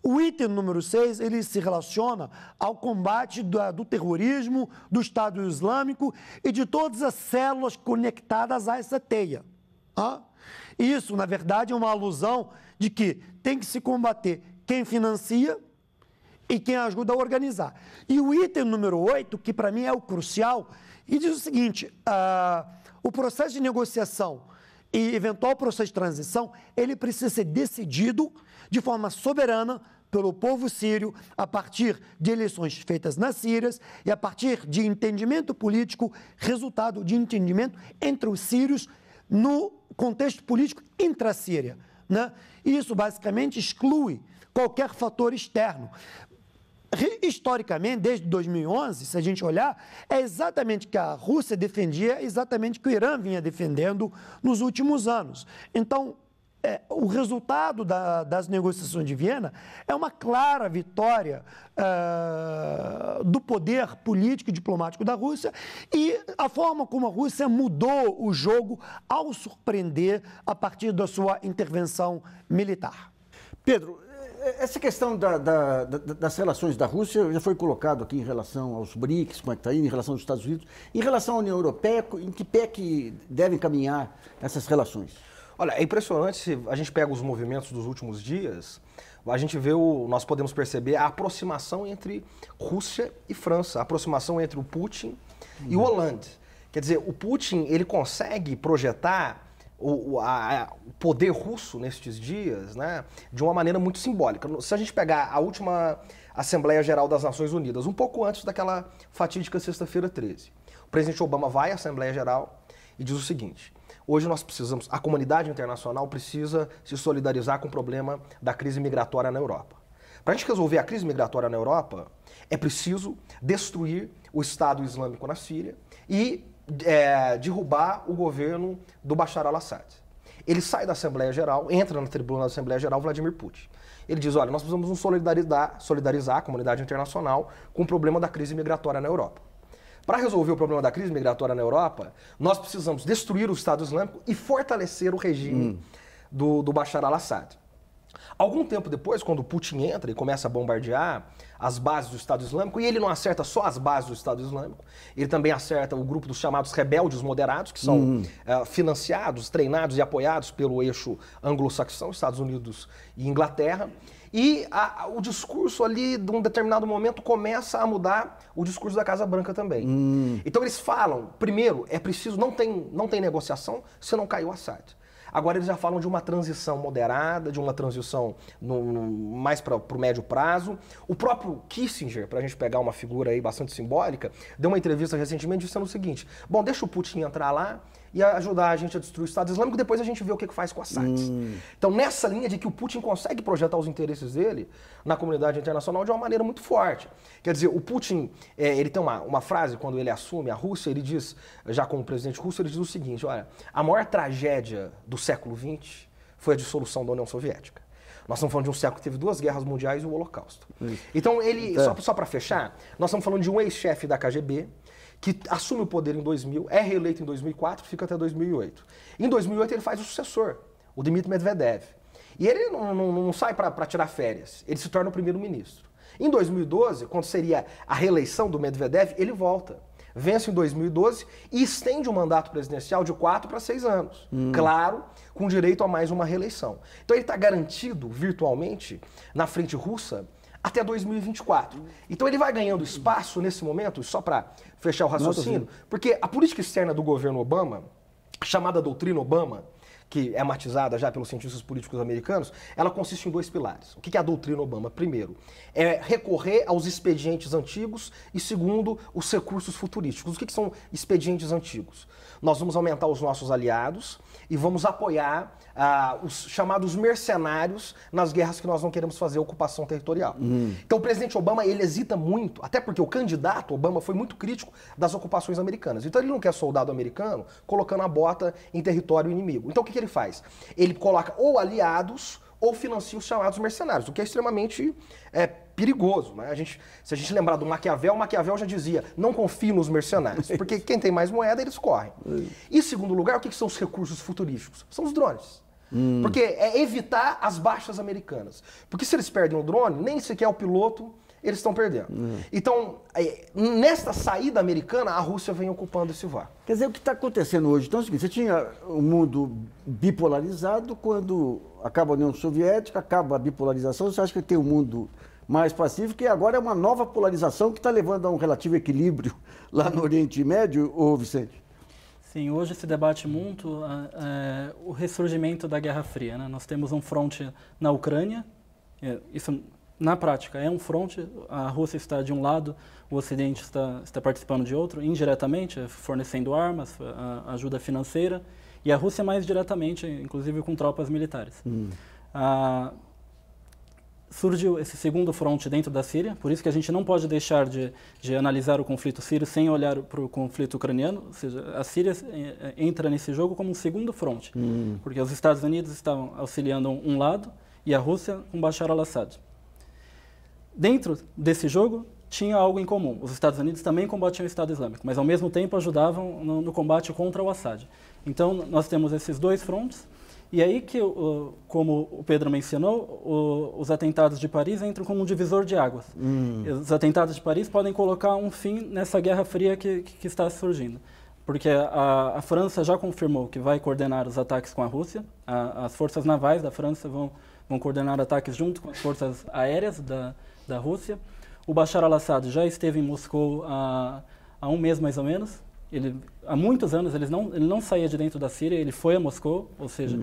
O item número 6, ele se relaciona ao combate do terrorismo, do Estado Islâmico e de todas as células conectadas a essa teia. Isso, na verdade, é uma alusão de que tem que se combater quem financia e quem ajuda a organizar. E o item número 8, que para mim é o crucial, e diz o seguinte, o processo de negociação e eventual processo de transição, ele precisa ser decidido de forma soberana pelo povo sírio, a partir de eleições feitas nas Sírias e a partir de entendimento político, resultado de entendimento entre os sírios no contexto político intra-síria, né? Isso basicamente exclui qualquer fator externo. Historicamente, desde 2011, se a gente olhar, é exatamente o que a Rússia defendia, exatamente o que o Irã vinha defendendo nos últimos anos. Então, o resultado das negociações de Viena é uma clara vitória do poder político e diplomático da Rússia e a forma como a Rússia mudou o jogo ao surpreender a partir da sua intervenção militar. Pedro, essa questão das relações da Rússia já foi colocado aqui em relação aos BRICS, como é que está aí, em relação aos Estados Unidos, em relação à União Europeia, em que pé que devem caminhar essas relações? Olha, é impressionante, se a gente pega os movimentos dos últimos dias, a gente vê, nós podemos perceber a aproximação entre Rússia e França, a aproximação entre o Putin e o Hollande. Quer dizer, o Putin, ele consegue projetar o poder russo nestes dias, né, de uma maneira muito simbólica. Se a gente pegar a última Assembleia Geral das Nações Unidas, um pouco antes daquela fatídica sexta-feira 13, o presidente Obama vai à Assembleia Geral e diz o seguinte: hoje nós precisamos, a comunidade internacional precisa se solidarizar com o problema da crise migratória na Europa. Para a gente resolver a crise migratória na Europa, é preciso destruir o Estado Islâmico na Síria e derrubar o governo do Bashar al-Assad. Ele sai da Assembleia Geral, entra na tribuna da Assembleia Geral, Vladimir Putin. Ele diz, olha, nós precisamos nos solidarizar a comunidade internacional com o problema da crise migratória na Europa. Para resolver o problema da crise migratória na Europa, nós precisamos destruir o Estado Islâmico e fortalecer o regime do Bashar al-Assad. Algum tempo depois, quando o Putin entra e começa a bombardear as bases do Estado Islâmico, e ele não acerta só as bases do Estado Islâmico, ele também acerta o grupo dos chamados rebeldes moderados, que são financiados, treinados e apoiados pelo eixo anglo-saxão, Estados Unidos e Inglaterra. E o discurso ali, de um determinado momento, começa a mudar o discurso da Casa Branca também. Então eles falam, primeiro, é preciso, não tem negociação se não caiu o Assad. Agora eles já falam de uma transição moderada, de uma transição mais para o médio prazo. O próprio Kissinger, para a gente pegar uma figura aí bastante simbólica, deu uma entrevista recentemente dizendo o seguinte: bom, deixa o Putin entrar lá e ajudar a gente a destruir o Estado Islâmico, depois a gente vê o que faz com Assad. Então, nessa linha de que o Putin consegue projetar os interesses dele na comunidade internacional de uma maneira muito forte. Quer dizer, o Putin, ele tem uma frase, quando ele assume a Rússia, ele diz, já como presidente russo, ele diz o seguinte: olha, a maior tragédia do século XX foi a dissolução da União Soviética. Nós estamos falando de um século que teve 2 guerras mundiais e o Holocausto. Então, ele, só para fechar, nós estamos falando de um ex-chefe da KGB, que assume o poder em 2000, é reeleito em 2004, fica até 2008. Em 2008 ele faz o sucessor, o Dmitry Medvedev. E ele não sai para tirar férias, ele se torna o primeiro-ministro. Em 2012, quando seria a reeleição do Medvedev, ele volta. Vence em 2012 e estende o mandato presidencial de 4 para 6 anos. Claro, com direito a mais uma reeleição. Então ele está garantido, virtualmente, na frente russa, até 2024. Então ele vai ganhando espaço nesse momento, só para fechar o raciocínio, porque a política externa do governo Obama, chamada doutrina Obama, que é matizada já pelos cientistas políticos americanos, ela consiste em 2 pilares. O que é a doutrina Obama? Primeiro, é recorrer aos expedientes antigos e, segundo, os recursos futurísticos. O que são expedientes antigos? Nós vamos aumentar os nossos aliados e vamos apoiar os chamados mercenários nas guerras que nós não queremos fazer ocupação territorial. Então o presidente Obama, ele hesita muito, até porque o candidato Obama foi muito crítico das ocupações americanas. Então ele não quer soldado americano colocando a bota em território inimigo. Então o que ele faz? Ele coloca ou aliados ou financia os chamados mercenários, o que é extremamente perigoso. Né? Se a gente lembrar do Maquiavel, o Maquiavel já dizia, não confie nos mercenários, porque quem tem mais moeda, eles correm. E, em segundo lugar, o que são os recursos futurísticos? São os drones. Porque é evitar as baixas americanas. Porque se eles perdem o drone, nem sequer o piloto eles estão perdendo. Então, nesta saída americana, a Rússia vem ocupando esse vácuo. Quer dizer, o que está acontecendo hoje? Então é o seguinte, você tinha um mundo bipolarizado, quando acaba a União Soviética, acaba a bipolarização, você acha que tem um mundo mais pacífico, e agora é uma nova polarização que está levando a um relativo equilíbrio lá no Oriente Médio, ô Vicente? Sim, hoje se debate muito o ressurgimento da Guerra Fria. Né? Nós temos um fronte na Ucrânia, isso na prática é um fronte, a Rússia está de um lado, o Ocidente está participando de outro, indiretamente, fornecendo armas, ajuda financeira, e a Rússia mais diretamente, inclusive com tropas militares. Surgiu esse segundo fronte dentro da Síria, por isso que a gente não pode deixar de analisar o conflito sírio sem olhar para o conflito ucraniano, ou seja, a Síria entra nesse jogo como um segundo fronte, porque os Estados Unidos estavam auxiliando um lado e a Rússia com Bashar al-Assad. Dentro desse jogo tinha algo em comum, os Estados Unidos também combatiam o Estado Islâmico, mas ao mesmo tempo ajudavam no combate contra o Assad. Então nós temos esses 2 frontes. E aí que, como o Pedro mencionou, os atentados de Paris entram como um divisor de águas. Os atentados de Paris podem colocar um fim nessa Guerra Fria que está surgindo. Porque a França já confirmou que vai coordenar os ataques com a Rússia. As forças navais da França vão coordenar ataques junto com as forças aéreas da Rússia. O Bashar al-Assad já esteve em Moscou há um mês mais ou menos. Há muitos anos ele não saía de dentro da Síria, ele foi a Moscou, ou seja,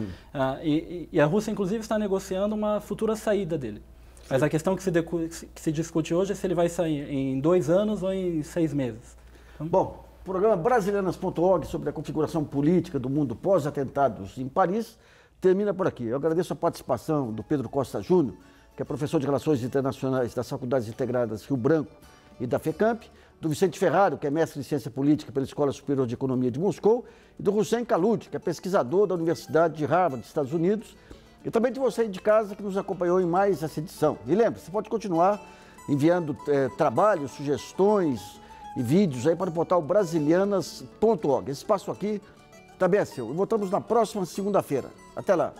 e a Rússia inclusive está negociando uma futura saída dele. Mas a questão que se discute hoje é se ele vai sair em 2 anos ou em 6 meses. Então, bom, o programa Brasilianas.org sobre a configuração política do mundo pós-atentados em Paris termina por aqui. Eu agradeço a participação do Pedro Costa Júnior, que é professor de Relações Internacionais das Faculdades Integradas Rio Branco e da FECAMP, do Vicente Ferraro, que é mestre em Ciência Política pela Escola Superior de Economia de Moscou, e do Hussein Khalud, que é pesquisador da Universidade de Harvard, dos Estados Unidos, e também de você de casa que nos acompanhou em mais essa edição. E lembre, você pode continuar enviando trabalhos, sugestões, e vídeos aí para o portal brasilianas.org. Esse espaço aqui também é seu. E voltamos na próxima segunda-feira. Até lá.